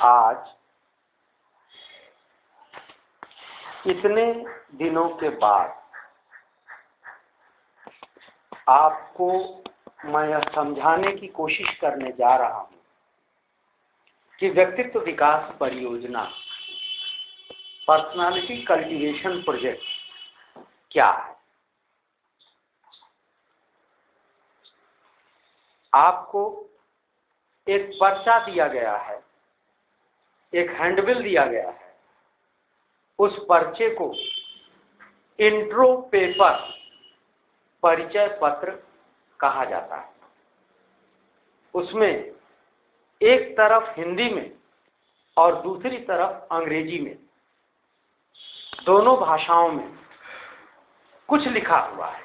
आज इतने दिनों के बाद आपको मैं यह समझाने की कोशिश करने जा रहा हूं कि व्यक्तित्व विकास परियोजना, पर्सनालिटी कल्टीवेशन प्रोजेक्ट क्या है। आपको एक पर्चा दिया गया है, एक हैंडबिल दिया गया है। उस पर्चे को इंट्रो पेपर, परिचय पत्र कहा जाता है। उसमें एक तरफ हिंदी में और दूसरी तरफ अंग्रेजी में, दोनों भाषाओं में कुछ लिखा हुआ है।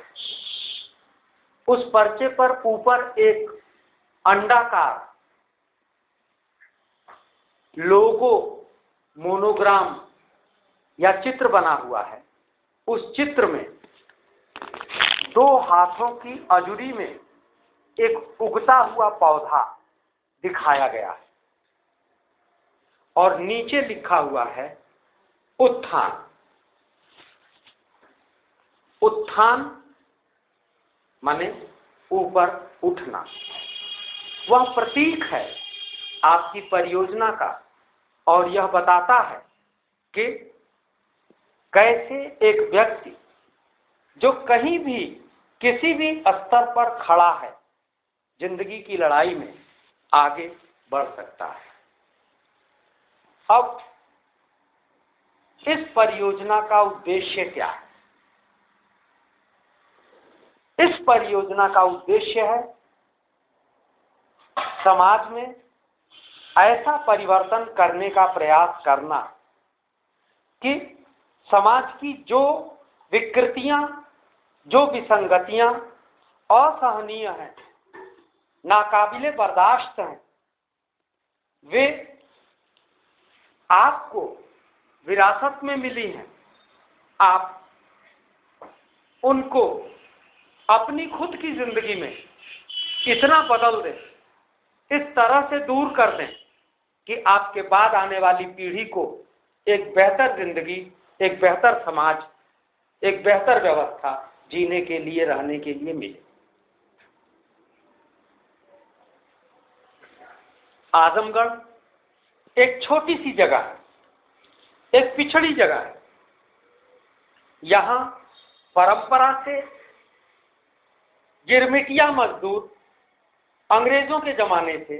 उस पर्चे पर ऊपर एक अंडाकार लोगो, मोनोग्राम या चित्र बना हुआ है। उस चित्र में दो हाथों की अजूरी में एक उगता हुआ पौधा दिखाया गया है और नीचे लिखा हुआ है उत्थान। उत्थान माने ऊपर उठना। वह प्रतीक है आपकी परियोजना का और यह बताता है कि कैसे एक व्यक्ति जो कहीं भी किसी भी स्तर पर खड़ा है, जिंदगी की लड़ाई में आगे बढ़ सकता है। अब इस परियोजना का उद्देश्य क्या है? इस परियोजना का उद्देश्य है समाज में ऐसा परिवर्तन करने का प्रयास करना कि समाज की जो विकृतियां, जो विसंगतियां असहनीय हैं, नाकाबिले बर्दाश्त हैं, वे आपको विरासत में मिली हैं। आप उनको अपनी खुद की जिंदगी में इतना बदल दें, इस तरह से दूर कर दें कि आपके बाद आने वाली पीढ़ी को एक बेहतर जिंदगी, एक बेहतर समाज, एक बेहतर व्यवस्था जीने के लिए, रहने के लिए मिले। आजमगढ़ एक छोटी सी जगह है, एक पिछड़ी जगह है। यहां परंपरा से गिरमिटिया मजदूर अंग्रेजों के जमाने से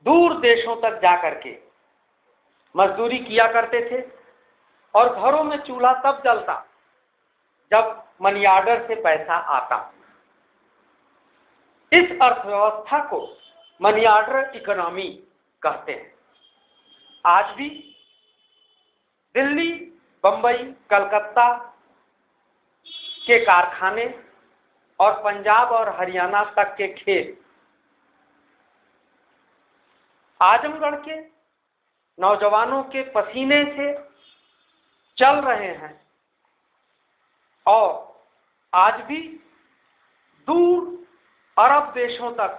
दूर देशों तक जाकर के मजदूरी किया करते थे और घरों में चूल्हा तब जलता जब मनी ऑर्डर से पैसा आता। इस अर्थव्यवस्था को मनी ऑर्डर इकोनॉमी कहते हैं। आज भी दिल्ली, बंबई, कलकत्ता के कारखाने और पंजाब और हरियाणा तक के खेत आजमगढ़ के नौजवानों के पसीने से चल रहे हैं और आज भी दूर अरब देशों तक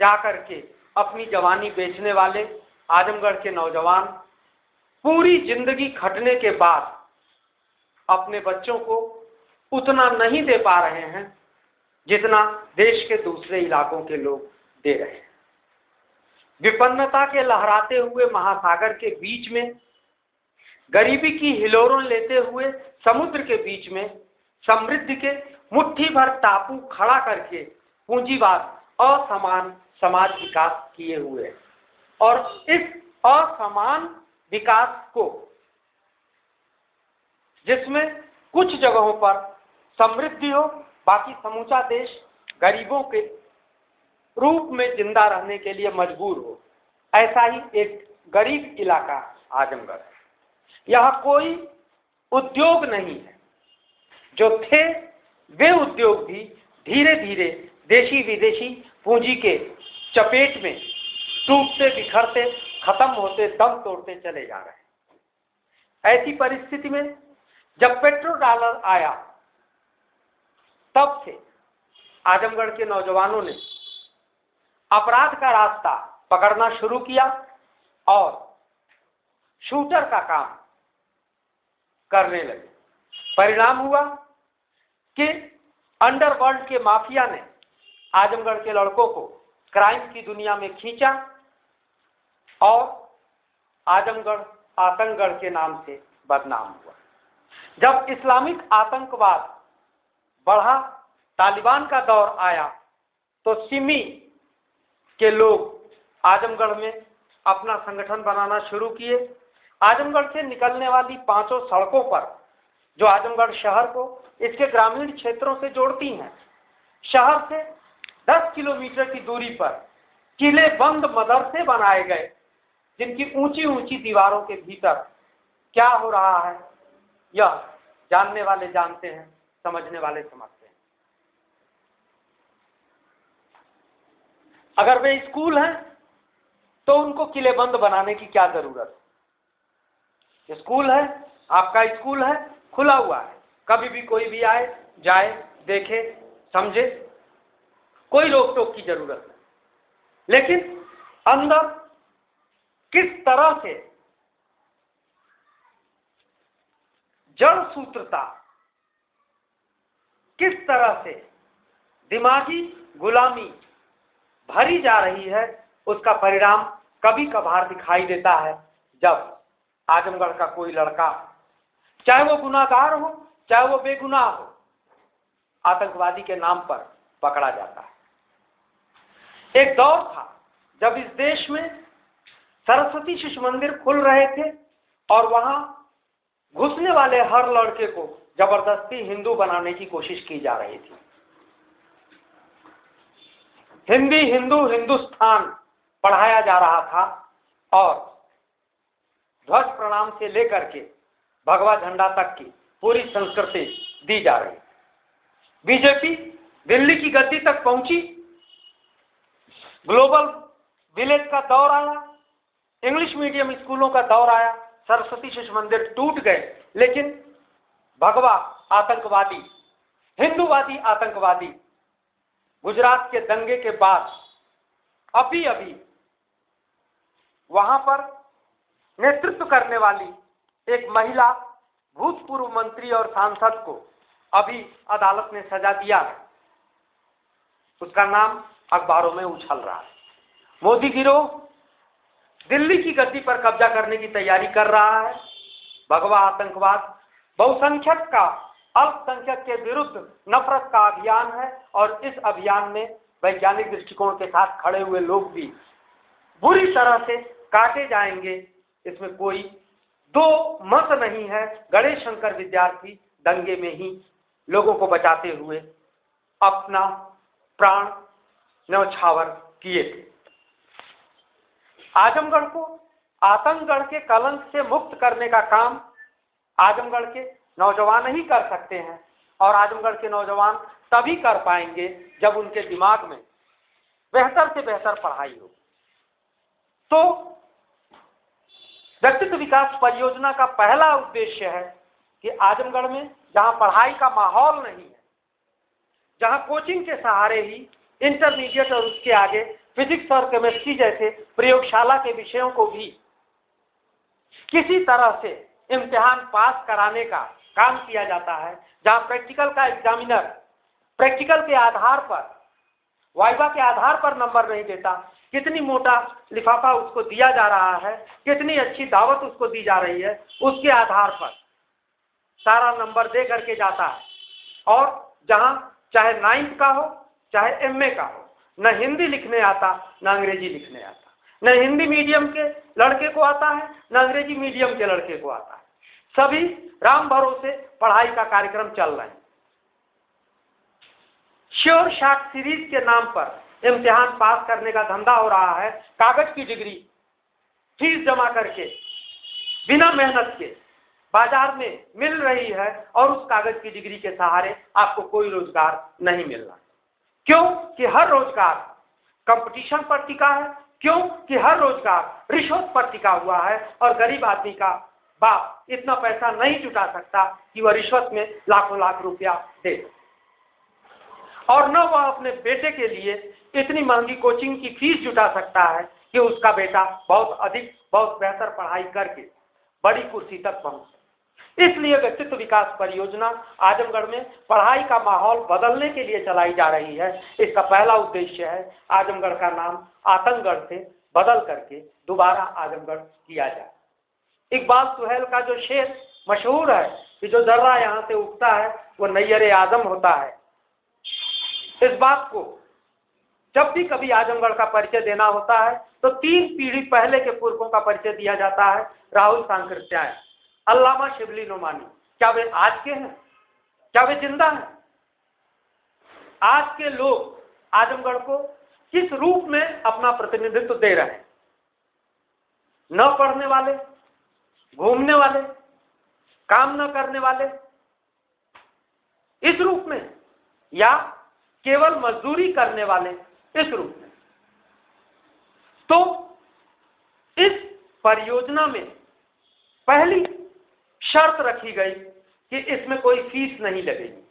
जाकर के अपनी जवानी बेचने वाले आजमगढ़ के नौजवान पूरी जिंदगी खटने के बाद अपने बच्चों को उतना नहीं दे पा रहे हैं जितना देश के दूसरे इलाकों के लोग दे रहे हैं। विपन्नता के लहराते हुए महासागर के बीच में, गरीबी की हिलोरों लेते हुए समुद्र के बीच में, समृद्धि के मुट्ठी भर टापू खड़ा करके पूंजीवाद असमान समाज विकास किए हुए हैं। और इस असमान विकास को, जिसमें कुछ जगहों पर समृद्धि हो, बाकी समूचा देश गरीबों के रूप में जिंदा रहने के लिए मजबूर हो, ऐसा ही एक गरीब इलाका आजमगढ़ है। यहाँ कोई उद्योग नहीं है। जो थे वे उद्योग भी धीरे धीरे देशी विदेशी पूंजी के चपेट में टूटते, बिखरते, खत्म होते, दम तोड़ते चले जा रहे हैं। ऐसी परिस्थिति में जब पेट्रो डॉलर आया, तब से आजमगढ़ के नौजवानों ने अपराध का रास्ता पकड़ना शुरू किया और शूटर का काम करने लगे। परिणाम हुआ कि अंडरवर्ल्ड के माफिया ने आजमगढ़ के लड़कों को क्राइम की दुनिया में खींचा और आजमगढ़ आतंकगढ़ के नाम से बदनाम हुआ। जब इस्लामिक आतंकवाद बढ़ा, तालिबान का दौर आया, तो सिमी के लोग आजमगढ़ में अपना संगठन बनाना शुरू किए। आजमगढ़ से निकलने वाली 5 सड़कों पर, जो आजमगढ़ शहर को इसके ग्रामीण क्षेत्रों से जोड़ती हैं, शहर से 10 किलोमीटर की दूरी पर किले बंद मदरसे बनाए गए, जिनकी ऊंची ऊंची दीवारों के भीतर क्या हो रहा है यह जानने वाले जानते हैं, समझने वाले समझते हैं। अगर वे स्कूल हैं तो उनको किले बंद बनाने की क्या जरूरत है? स्कूल है, आपका स्कूल है, खुला हुआ है, कभी भी कोई भी आए जाए, देखे, समझे, कोई रोक टोक की जरूरत नहीं। लेकिन अंदर किस तरह से जड़ सूत्रता, किस तरह से दिमागी गुलामी भरी जा रही है, उसका परिणाम कभी कभार दिखाई देता है जब आजमगढ़ का कोई लड़का, चाहे वो गुनाहगार हो चाहे वो बेगुनाह हो, आतंकवादी के नाम पर पकड़ा जाता है। एक दौर था जब इस देश में सरस्वती शिशु मंदिर खुल रहे थे और वहां घुसने वाले हर लड़के को जबरदस्ती हिंदू बनाने की कोशिश की जा रही थी। हिंदी, हिंदू, हिंदुस्तान पढ़ाया जा रहा था और ध्वज प्रणाम से लेकर के भगवा झंडा तक की पूरी संस्कृति दी जा रही। बीजेपी दिल्ली की गद्दी तक पहुंची, ग्लोबल विलेज का दौर आया, इंग्लिश मीडियम स्कूलों का दौर आया, सरस्वती शिशु मंदिर टूट गए, लेकिन भगवा आतंकवादी, हिंदूवादी आतंकवादी गुजरात के दंगे के बाद अभी अभी वहां पर नेतृत्व करने वाली एक महिला भूतपूर्व मंत्री और सांसद को अभी अदालत ने सजा दिया है। उसका नाम अखबारों में उछल रहा है। मोदी गिरोह दिल्ली की गद्दी पर कब्जा करने की तैयारी कर रहा है। भगवा आतंकवाद बहुसंख्यक का अल्पसंख्यक के विरुद्ध नफरत का अभियान है और इस अभियान में वैज्ञानिक दृष्टिकोण के साथ खड़े हुए लोग भी बुरी तरह से काटे जाएंगे, इसमें कोई दो मत नहीं है। गणेश शंकर विद्यार्थी दंगे में ही लोगों को बचाते हुए अपना प्राण न्यौछावर किए थे। आजमगढ़ को आतंकगढ़ के कलंक से मुक्त करने का काम आजमगढ़ के नौजवान ही कर सकते हैं और आजमगढ़ के नौजवान तभी कर पाएंगे जब उनके दिमाग में बेहतर से बेहतर पढ़ाई हो। तो व्यक्तित्व विकास परियोजना का पहला उद्देश्य है कि आजमगढ़ में जहां पढ़ाई का माहौल नहीं है, जहां कोचिंग के सहारे ही इंटरमीडिएट और उसके आगे फिजिक्स और केमिस्ट्री जैसे प्रयोगशाला के विषयों को भी किसी तरह से इम्तिहान पास कराने का काम किया जाता है, जहां प्रैक्टिकल का एग्जामिनर प्रैक्टिकल के आधार पर, वाइवा के आधार पर नंबर नहीं देता, कितनी मोटा लिफाफा उसको दिया जा रहा है, कितनी अच्छी दावत उसको दी जा रही है, उसके आधार पर सारा नंबर दे करके जाता है। और जहां चाहे 9th का हो चाहे एमए का हो, न हिंदी लिखने आता न अंग्रेजी लिखने आता, न हिंदी मीडियम के लड़के को आता है न अंग्रेजी मीडियम के लड़के को आता है, सभी राम भरोसे पढ़ाई का कार्यक्रम चल रहे हैं। श्योर शॉट सीरीज के नाम पर इम्तिहान पास करने का धंधा हो रहा है। कागज की डिग्री फीस जमा करके बिना मेहनत के बाजार में मिल रही है और उस कागज की डिग्री के सहारे आपको कोई रोजगार नहीं मिल रहा। क्यों कि हर रोजगार कंपटीशन पर टिका है, क्यों कि हर रोजगार रिश्वत पर टिका हुआ है और गरीब आदमी का बाप इतना पैसा नहीं जुटा सकता कि वह रिश्वत में लाखों लाख रुपया दे, और न वह अपने बेटे के लिए इतनी महंगी कोचिंग की फीस जुटा सकता है कि उसका बेटा बहुत अधिक बहुत बेहतर पढ़ाई करके बड़ी कुर्सी तक पहुंच। इसलिए व्यक्तित्व विकास परियोजना आजमगढ़ में पढ़ाई का माहौल बदलने के लिए चलाई जा रही है। इसका पहला उद्देश्य है आजमगढ़ का नाम आतंकगढ़ से बदल करके दोबारा आजमगढ़ किया जाए। इकबाल सुहेल का जो शेर मशहूर है कि जो जर्रा यहाँ से उगता है वो नैयर आजम होता है। इस बात को जब भी कभी आजमगढ़ का परिचय देना होता है तो 3 पीढ़ी पहले के पुरखों का परिचय दिया जाता है। राहुल सांकृत्यायन, अल्लामा शिबली नोमानी, क्या वे आज के हैं? क्या वे जिंदा हैं? आज के लोग आजमगढ़ को किस रूप में अपना प्रतिनिधित्व दे रहे हैं? न पढ़ने वाले, घूमने वाले, काम न करने वाले, इस रूप में, या केवल मजदूरी करने वाले, इस रूप में। तो इस परियोजना में पहली शर्त रखी गई कि इसमें कोई फीस नहीं लगेगी।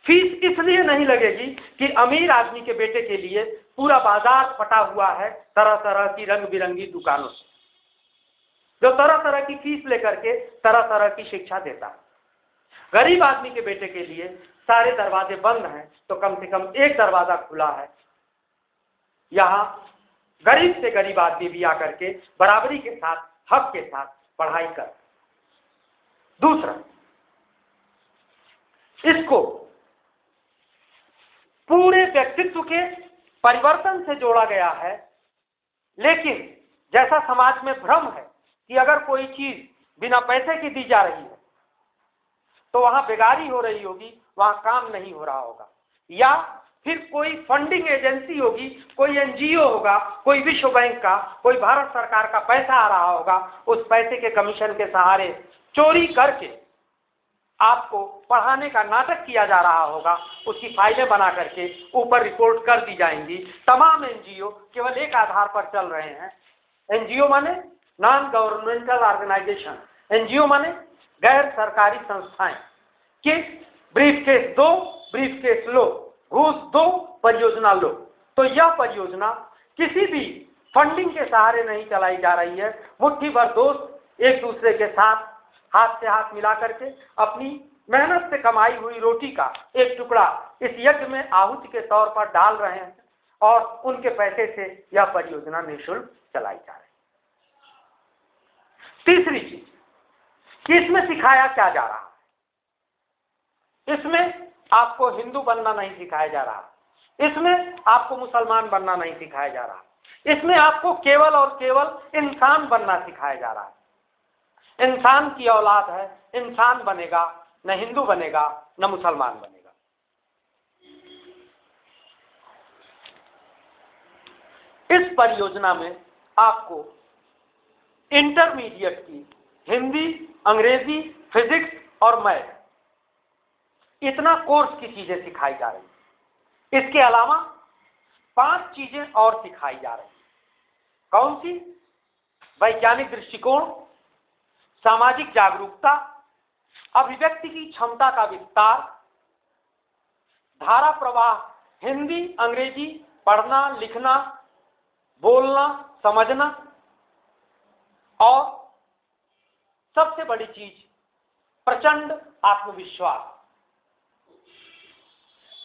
फीस इसलिए नहीं लगेगी कि अमीर आदमी के बेटे के लिए पूरा बाजार फटा हुआ है तरह तरह की रंग बिरंगी दुकानों से, जो तरह तरह की फीस लेकर के तरह तरह की शिक्षा देता है। गरीब आदमी के बेटे के लिए सारे दरवाजे बंद हैं तो कम से कम एक दरवाजा खुला है। यहां गरीब से गरीब आदमी भी आकर के बराबरी के साथ, हक के साथ पढ़ाई कर। दूसरा, इसको पूरे व्यक्तित्व के परिवर्तन से जोड़ा गया है। लेकिन जैसा समाज में भ्रम है कि अगर कोई चीज बिना पैसे की दी जा रही है तो वहां बेगारी हो रही होगी, वहां काम नहीं हो रहा होगा, या फिर कोई फंडिंग एजेंसी होगी, कोई एनजीओ होगा, कोई विश्व बैंक का, कोई भारत सरकार का पैसा आ रहा होगा, उस पैसे के कमीशन के सहारे चोरी करके आपको पढ़ाने का नाटक किया जा रहा होगा। उसकी फाइलें बना करके ऊपर रिपोर्ट कर दी जाएंगी। तमाम एनजीओ केवल एक आधार पर चल रहे हैं। एनजीओ माने नॉन गवर्नमेंटल ऑर्गेनाइजेशन, एनजीओ माने गैर सरकारी संस्थाएं कि ब्रीफकेस दो, ब्रीफकेस लो, घूस दो, परियोजना लो। तो यह परियोजना किसी भी फंडिंग के सहारे नहीं चलाई जा रही है। मुट्ठी भर दोस्त एक दूसरे के साथ हाथ से हाथ मिला करके अपनी मेहनत से कमाई हुई रोटी का एक टुकड़ा इस यज्ञ में आहुति के तौर पर डाल रहे हैं और उनके पैसे से यह परियोजना निःशुल्क चलाई जा रही है। तीसरी चीज कि इसमें सिखाया क्या जा रहा है। इसमें आपको हिंदू बनना नहीं सिखाया जा रहा, इसमें आपको मुसलमान बनना नहीं सिखाया जा रहा, इसमें आपको केवल और केवल इंसान बनना सिखाया जा रहा है। इंसान की औलाद है, इंसान बनेगा, न हिंदू बनेगा न मुसलमान बनेगा। इस परियोजना में आपको इंटरमीडिएट की हिंदी, अंग्रेजी, फिजिक्स और मैथ, इतना कोर्स की चीजें सिखाई जा रही। इसके अलावा 5 चीजें और सिखाई जा रही। कौन सी? वैज्ञानिक दृष्टिकोण, सामाजिक जागरूकता, अभिव्यक्ति की क्षमता का विस्तार, धारा प्रवाह, हिंदी अंग्रेजी पढ़ना लिखना बोलना समझना, और सबसे बड़ी चीज प्रचंड आत्मविश्वास।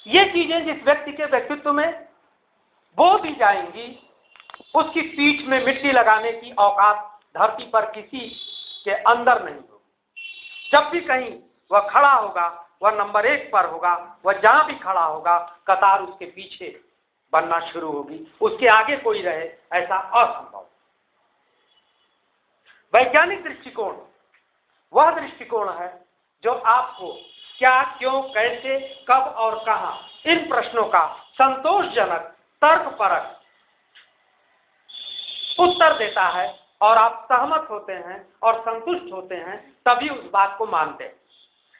ये चीजें जिस व्यक्ति के व्यक्तित्व में बो दी जाएंगी उसकी पीठ में मिट्टी लगाने की औकात धरती पर किसी के अंदर नहीं होगी। जब भी कहीं वह खड़ा होगा वह नंबर 1 पर होगा। वह जहां भी खड़ा होगा कतार उसके पीछे बनना शुरू होगी, उसके आगे कोई रहे ऐसा असंभव। वैज्ञानिक दृष्टिकोण वह दृष्टिकोण है जो आपको क्या, क्यों, कैसे, कब और कहां, इन प्रश्नों का संतोषजनक तर्कपरक उत्तर देता है और आप सहमत होते हैं और संतुष्ट होते हैं, तभी उस बात को मानते हैं।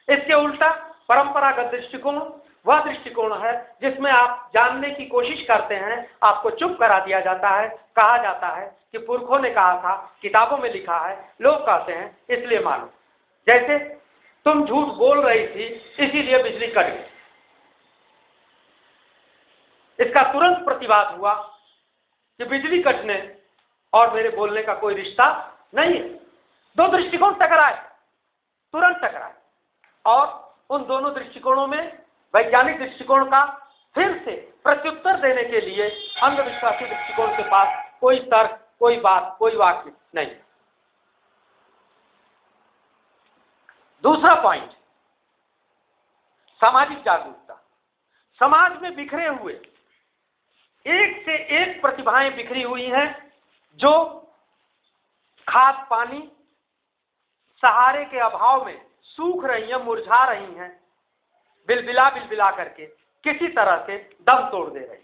इसके उल्टा परंपरागत दृष्टिकोण वह दृष्टिकोण है जिसमें आप जानने की कोशिश करते हैं, आपको चुप करा दिया जाता है, कहा जाता है कि पुरखों ने कहा था, किताबों में लिखा है, लोग कहते हैं इसलिए मानो। जैसे तुम झूठ बोल रही थी इसीलिए बिजली कट गई। इसका तुरंत प्रतिवाद हुआ कि बिजली कटने और मेरे बोलने का कोई रिश्ता नहीं है। दो दृष्टिकोण टकराए, तुरंत टकराए, और उन दोनों दृष्टिकोणों में वैज्ञानिक दृष्टिकोण का फिर से प्रत्युत्तर देने के लिए अंधविश्वासी दृष्टिकोण के पास कोई तर्क, कोई बात, कोई वाक्य नहीं। दूसरा पॉइंट, सामाजिक जागरूकता। समाज में बिखरे हुए एक से एक प्रतिभाएं बिखरी हुई हैं जो खाद पानी सहारे के अभाव में सूख रही हैं, मुरझा रही हैं, बिलबिला करके किसी तरह से दम तोड़ दे रही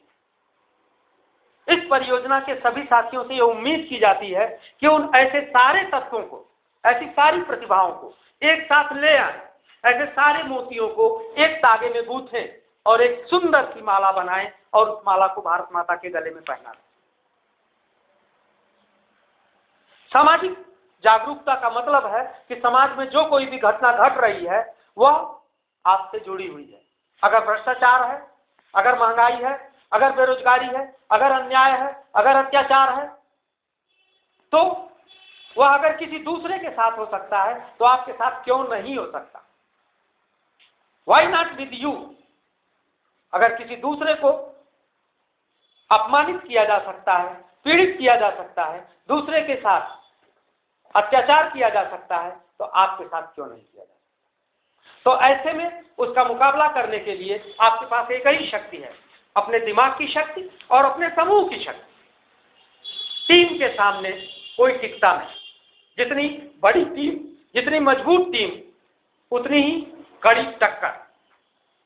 हैं। इस परियोजना के सभी साथियों से यह उम्मीद की जाती है कि उन ऐसे सारे तत्वों को, ऐसी सारी प्रतिभाओं को एक साथ ले आए, ऐसे सारे मोतियों को एक तागे में गूंथें और एक सुंदर सी माला बनाएं और उस माला को भारत माता के गले में पहना दें। सामाजिक जागरूकता का मतलब है कि समाज में जो कोई भी घटना घट रही है वह आपसे जुड़ी हुई है। अगर भ्रष्टाचार है, अगर महंगाई है, अगर बेरोजगारी है, अगर अन्याय है, अगर अत्याचार है, तो वह अगर किसी दूसरे के साथ हो सकता है तो आपके साथ क्यों नहीं हो सकता? Why not with you? अगर किसी दूसरे को अपमानित किया जा सकता है, पीड़ित किया जा सकता है, दूसरे के साथ अत्याचार किया जा सकता है, तो आपके साथ क्यों नहीं किया जा सकता? तो ऐसे में उसका मुकाबला करने के लिए आपके पास एक ही शक्ति है, अपने दिमाग की शक्ति और अपने समूह की शक्ति। टीम के सामने कोई टिकता नहीं। जितनी बड़ी टीम, जितनी मजबूत टीम, उतनी ही कड़ी टक्कर,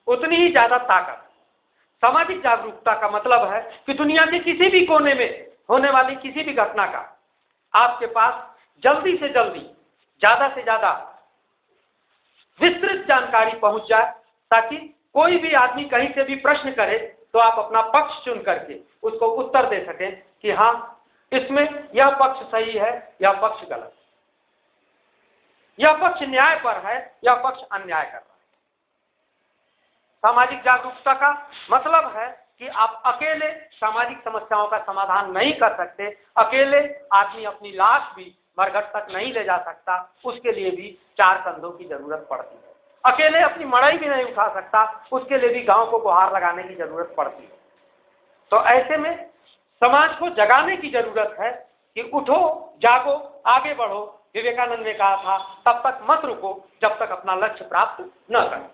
उतनी ही ज्यादा ताकत। सामाजिक जागरूकता का मतलब है कि दुनिया के किसी भी कोने में होने वाली किसी भी घटना का आपके पास जल्दी से जल्दी, ज्यादा से ज्यादा विस्तृत जानकारी पहुंच जाए, ताकि कोई भी आदमी कहीं से भी प्रश्न करे तो आप अपना पक्ष चुन करके उसको उत्तर दे सकें कि हाँ, इसमें यह पक्ष सही है, यह पक्ष गलत है, यह पक्ष न्याय पर है, यह पक्ष अन्याय कर रहा है। सामाजिक जागरूकता का मतलब है कि आप अकेले सामाजिक समस्याओं का समाधान नहीं कर सकते। अकेले आदमी अपनी लाश भी मरघट तक नहीं ले जा सकता, उसके लिए भी चार कंधों की जरूरत पड़ती है। अकेले अपनी मड़ई भी नहीं उठा सकता, उसके लिए भी गांव को गुहार लगाने की जरूरत पड़ती है। तो ऐसे में समाज को जगाने की जरूरत है कि उठो, जागो, आगे बढ़ो। विवेकानंद ने कहा था, तब तक मत रुको जब तक अपना लक्ष्य प्राप्त न करें।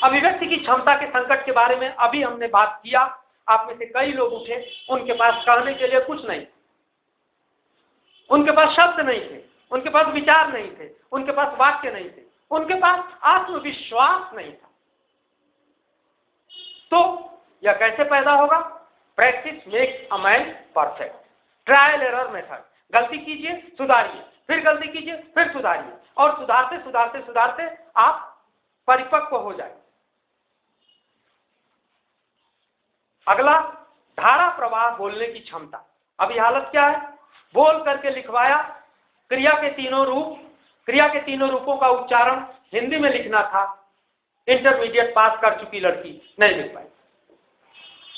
अभिव्यक्ति की क्षमता के संकट के बारे में अभी हमने बात किया। आप में से कई लोग उठे, उनके पास कहने के लिए कुछ नहीं, उनके पास शब्द नहीं थे, उनके पास विचार नहीं थे, उनके पास वाक्य नहीं थे, उनके पास आत्मविश्वास नहीं था। तो यह कैसे पैदा होगा? Practice makes a man perfect. Trial error method. गलती कीजिए, सुधारिए, फिर गलती कीजिए, फिर सुधारिए, और सुधारते सुधारते सुधारते आप परिपक्व हो जाए। अगला, धारा प्रवाह बोलने की क्षमता। अभी हालत क्या है? बोल करके लिखवाया, क्रिया के तीनों रूपों का उच्चारण हिंदी में लिखना था, इंटरमीडिएट पास कर चुकी लड़की नहीं लिख पाई।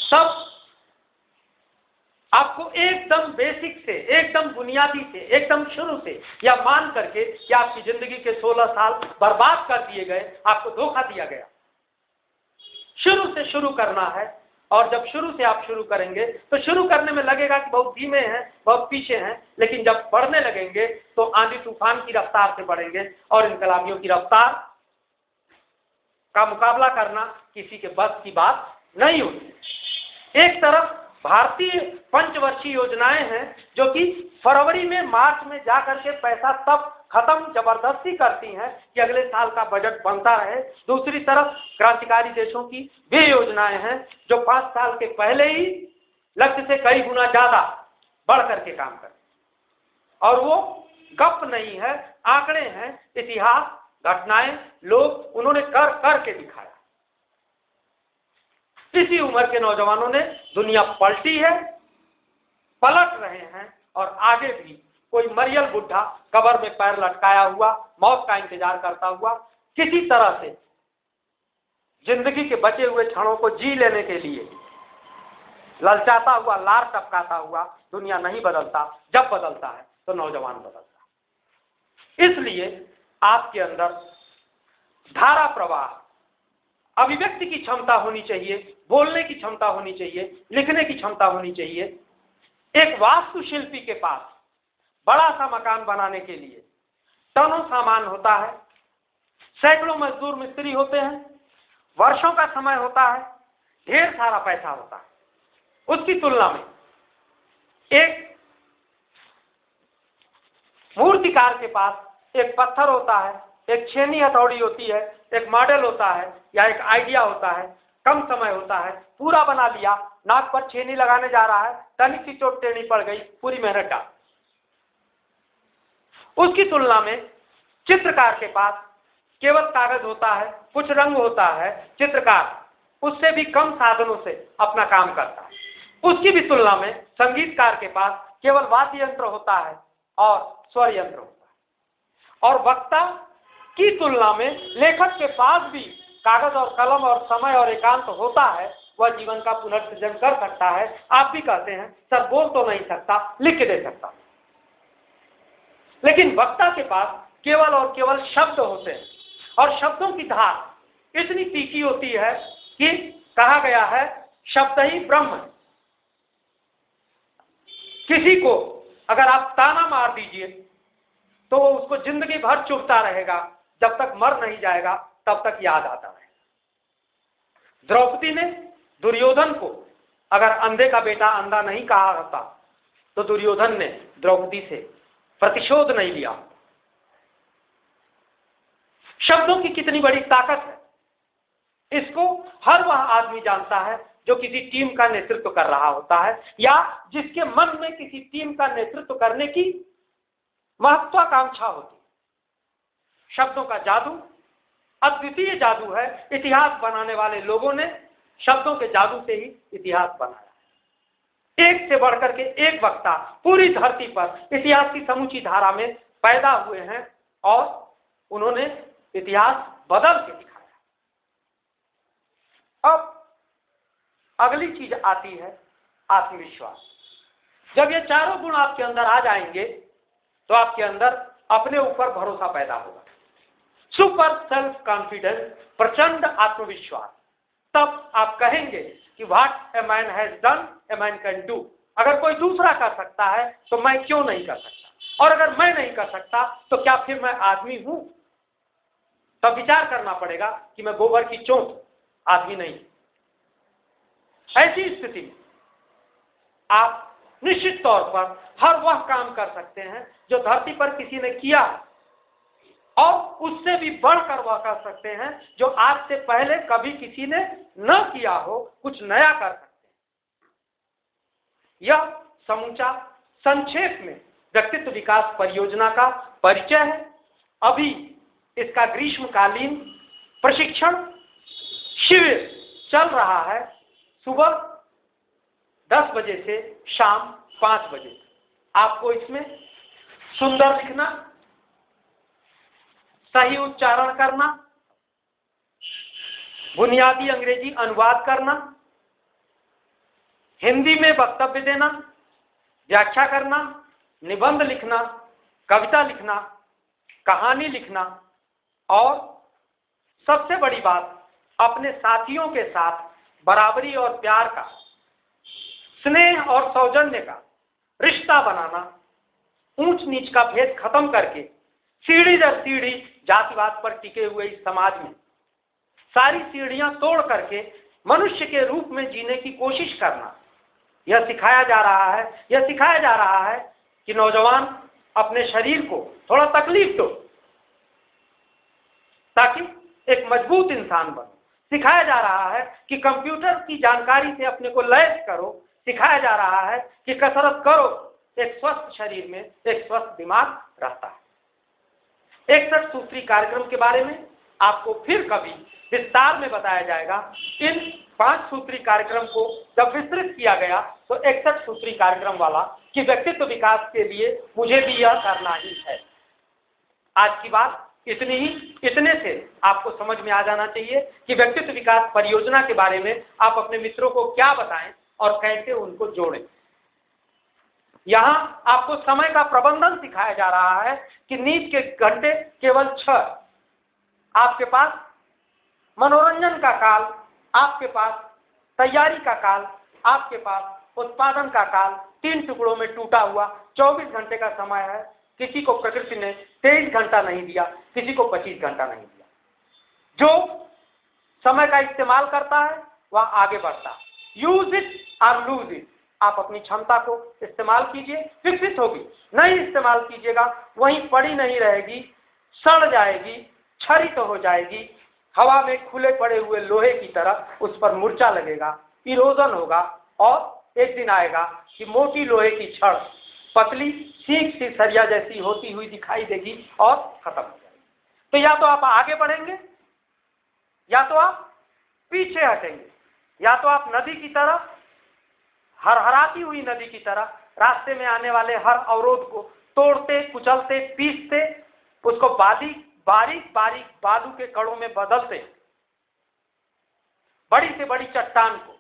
सब आपको एकदम बेसिक से, एकदम बुनियादी से, एकदम शुरू से यह मान करके कि आपकी जिंदगी के 16 साल बर्बाद कर दिए गए, आपको धोखा दिया गया। शुरू से शुरू करना है, और जब शुरू से आप शुरू करेंगे तो शुरू करने में लगेगा कि बहुत धीमे हैं, बहुत पीछे हैं, लेकिन जब बढ़ने लगेंगे तो आंधी तूफान की रफ्तार से बढ़ेंगे, और इनकलाबियों की रफ्तार का मुकाबला करना किसी के बस की बात नहीं होती। एक तरफ भारतीय पंचवर्षीय योजनाएं हैं जो कि फरवरी में, मार्च में जाकर के पैसा तब खत्म जबरदस्ती करती हैं कि अगले साल का बजट बनता रहे। दूसरी तरफ क्रांतिकारी देशों की वे योजनाएं हैं जो 5 साल के पहले ही लक्ष्य से कई गुना ज्यादा बढ़ करके काम करते, और वो गप नहीं है, आंकड़े हैं, इतिहास, घटनाएं, लोग, उन्होंने कर करके दिखाया। इसी उम्र के नौजवानों ने दुनिया पलटी है, पलट रहे हैं, और आगे भी कोई मरियल बुढ़ा कब्र में पैर लटकाया हुआ, मौत का इंतजार करता हुआ, किसी तरह से जिंदगी के बचे हुए क्षणों को जी लेने के लिए ललचाता हुआ, लार टपकाता हुआ दुनिया नहीं बदलता। जब बदलता है तो नौजवान बदलता है। इसलिए आपके अंदर धारा प्रवाह, अभिव्यक्ति की क्षमता होनी चाहिए, बोलने की क्षमता होनी चाहिए, लिखने की क्षमता होनी चाहिए। एक वास्तुशिल्पी के पास बड़ा सा मकान बनाने के लिए टनों सामान होता है, सैकड़ों मजदूर मिस्त्री होते हैं, वर्षों का समय होता है, ढेर सारा पैसा होता है। उसकी तुलना में एक मूर्तिकार के पास एक पत्थर होता है, एक छेनी हथौड़ी होती है, एक मॉडल होता है या एक आइडिया होता है, कम समय होता है, पूरा बना लिया, नाक पर छेनी लगाने जा रहा है, तनिक सी चोट टेढ़ी पड़ गई, पूरी मेहनत डाल। उसकी तुलना में चित्रकार के पास केवल कागज होता है, कुछ रंग होता है, चित्रकार उससे भी कम साधनों से अपना काम करता है। उसकी भी तुलना में संगीतकार के पास केवल वाद्य यंत्र होता है और स्वर यंत्र होता है। और वक्ता की तुलना में लेखक के पास भी कागज और कलम और समय और एकांत होता है, वह जीवन का पुनर्सृजन कर सकता है। आप भी कहते हैं सर बोल तो नहीं सकता, लिख के दे सकता, लेकिन वक्ता के पास केवल और केवल शब्द होते हैं और शब्दों की धार इतनी तीखी होती है कि कहा गया है शब्द ही ब्रह्म है। किसी को अगर आप ताना मार दीजिए तो वो उसको जिंदगी भर चुभता रहेगा, जब तक मर नहीं जाएगा तब तक याद आता है। द्रौपदी ने दुर्योधन को अगर अंधे का बेटा अंधा नहीं कहा होता तो दुर्योधन ने द्रौपदी से प्रतिशोध नहीं लिया। शब्दों की कितनी बड़ी ताकत है, इसको हर वह आदमी जानता है जो किसी टीम का नेतृत्व कर रहा होता है या जिसके मन में किसी टीम का नेतृत्व करने की महत्वाकांक्षा होती है। शब्दों का जादू अद्वितीय जादू है। इतिहास बनाने वाले लोगों ने शब्दों के जादू से ही इतिहास बनाया। एक से बढ़कर के एक वक्ता पूरी धरती पर इतिहास की समूची धारा में पैदा हुए हैं और उन्होंने इतिहास बदल के दिखाया। अब अगली चीज आती है आत्मविश्वास। जब ये चारों गुण आपके अंदर आ जाएंगे तो आपके अंदर अपने ऊपर भरोसा पैदा होगा, सुपर सेल्फ कॉन्फिडेंस, प्रचंड आत्मविश्वास। तब आप कहेंगे कि what a man has done a man can do. अगर कोई दूसरा कर सकता है तो मैं क्यों नहीं कर सकता, और अगर मैं नहीं कर सकता तो क्या फिर मैं आदमी हूं? तब विचार करना पड़ेगा कि मैं गोबर की चोट आदमी नहीं। ऐसी स्थिति में आप निश्चित तौर पर हर वह काम कर सकते हैं जो धरती पर किसी ने किया, और उससे भी बढ़कर वह कर सकते हैं जो आज से पहले कभी किसी ने न किया हो, कुछ नया कर सकते हैं। यह समूचा संक्षेप में व्यक्तित्व विकास परियोजना का परिचय है। अभी इसका ग्रीष्मकालीन प्रशिक्षण शिविर चल रहा है, सुबह 10 बजे से शाम 5 बजे। आपको इसमें सुंदर लिखना, सही उच्चारण करना, बुनियादी अंग्रेजी अनुवाद करना, हिंदी में वक्तव्य देना, व्याख्या करना, निबंध लिखना, कविता लिखना, कहानी लिखना, और सबसे बड़ी बात अपने साथियों के साथ बराबरी और प्यार का, स्नेह और सौजन्य का रिश्ता बनाना, ऊंच नीच का भेद खत्म करके सीढ़ी दर सीढ़ी जातिवाद पर टिके हुए इस समाज में सारी सीढ़ियां तोड़ करके मनुष्य के रूप में जीने की कोशिश करना, यह सिखाया जा रहा है। यह सिखाया जा रहा है कि नौजवान अपने शरीर को थोड़ा तकलीफ दो ताकि एक मजबूत इंसान बनो। सिखाया जा रहा है कि कंप्यूटर की जानकारी से अपने को लैस करो। सिखाया जा रहा है कि कसरत करो, एक स्वस्थ शरीर में एक स्वस्थ दिमाग रहता है। 61 सूत्री कार्यक्रम के बारे में आपको फिर कभी विस्तार में बताया जाएगा। इन 5 सूत्री कार्यक्रम को जब विस्तृत किया गया तो 61 सूत्री कार्यक्रम वाला कि व्यक्तित्व विकास के लिए मुझे भी यह करना ही है। आज की बात इतनी ही। इतने से आपको समझ में आ जाना चाहिए कि व्यक्तित्व विकास परियोजना के बारे में आप अपने मित्रों को क्या बताएं और कैसे उनको जोड़ें। यहां आपको समय का प्रबंधन सिखाया जा रहा है कि नींद के घंटे केवल 6, आपके पास मनोरंजन का काल, आपके पास तैयारी का काल, आपके पास उत्पादन का काल 3 टुकड़ों में टूटा हुआ 24 घंटे का समय है। किसी को प्रकृति ने 23 घंटा नहीं दिया, किसी को 25 घंटा नहीं दिया। जो समय का इस्तेमाल करता है वह आगे बढ़ता है। यूज इट और लूज इट। आप अपनी क्षमता को इस्तेमाल कीजिए, विकसित होगी। नहीं इस्तेमाल कीजिएगा, वहीं पड़ी नहीं रहेगी, सड़ जाएगी, क्षरित हो जाएगी, हवा में खुले पड़े हुए लोहे की तरह उस पर मूर्छा लगेगा, इरोजन होगा, और एक दिन आएगा कि मोटी लोहे की छड़ पतली सीख सी सरिया जैसी होती हुई दिखाई देगी और खत्म हो जाएगी। तो या तो आप आगे बढ़ेंगे या तो आप पीछे हटेंगे, या तो आप नदी की तरह, हरहराती हुई नदी की तरह रास्ते में आने वाले हर अवरोध को तोड़ते, कुचलते, पीसते, उसको बारीक बारीक बालू के कणों में बदलते, बड़ी से बड़ी चट्टान को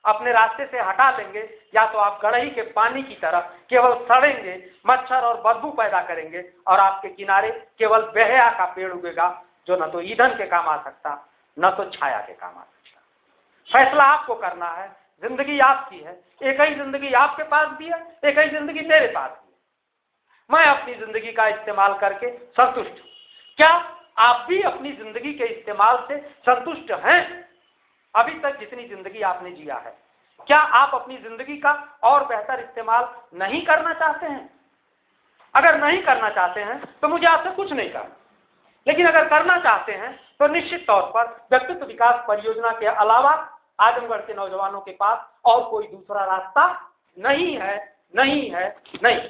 अपने रास्ते से हटा लेंगे, या तो आप गड़ही के पानी की तरह केवल सड़ेंगे, मच्छर और बदबू पैदा करेंगे, और आपके किनारे केवल बेहया का पेड़ उगेगा जो न तो ईंधन के काम आ सकता, न तो छाया के काम आ सकता। फैसला आपको करना है। जिंदगी आपकी है, एक ही जिंदगी आपके पास भी है, एक ही जिंदगी तेरे पास भी है। मैं अपनी जिंदगी का इस्तेमाल करके संतुष्ट हूं। क्या आप भी अपनी जिंदगी के इस्तेमाल से संतुष्ट हैं? अभी तक जितनी जिंदगी आपने जिया है, क्या आप अपनी जिंदगी का और बेहतर इस्तेमाल नहीं करना चाहते हैं? अगर नहीं करना चाहते हैं तो मुझे आपसे कुछ नहीं करना, लेकिन अगर करना चाहते हैं तो निश्चित तौर पर व्यक्तित्व विकास परियोजना के अलावा आजमगढ़ के नौजवानों के पास और कोई दूसरा रास्ता नहीं है, नहीं है, नहीं।